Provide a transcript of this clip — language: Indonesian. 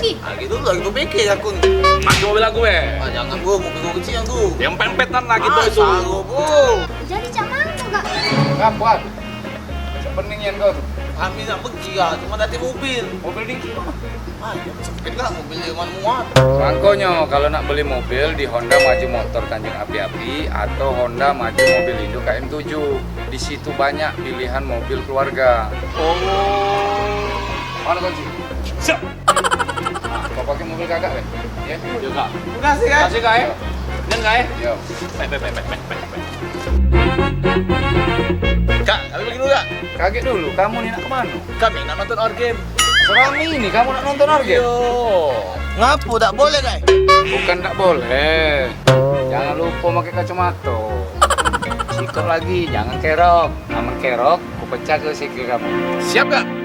lagi. Gitu lagi tuh pikir aku nih. Pakai mobil aku Jangan gua mobil gua kecil yang tuh. yang pempetan lah gitu itu. Sanggup, bro. Jadi cak mana kak? Kapan? Peningin kau tuh. Kami nak pergi ya, cuma nanti mobil. Mobil dingin. Sempit lah mobil yang muat. Makanya kalau nak beli mobil di Honda Maju Motor Tanjung Api-Api atau Honda Maju Mobil Indo KM7. Di situ banyak pilihan mobil keluarga. Oh. Mana kunci? Siap. Nah, kau pakai mobil kakak kan? Ya. Yo kak. Terima kasih kan. Kasih kak ya. Dan kak ya. Yo. Pe. Kak, kami pergi dulu kak. Kaget dulu, kamu nih nak kemana? Kami nak nonton Orgame. Serami ini, kamu nak nonton organ? Ngapu tak boleh kak? Bukan tak boleh. Jangan lupa pakai kacamata. Sikok lagi, jangan kerok. Aman kerok, aku pecah ke sikil kamu. Siap kak.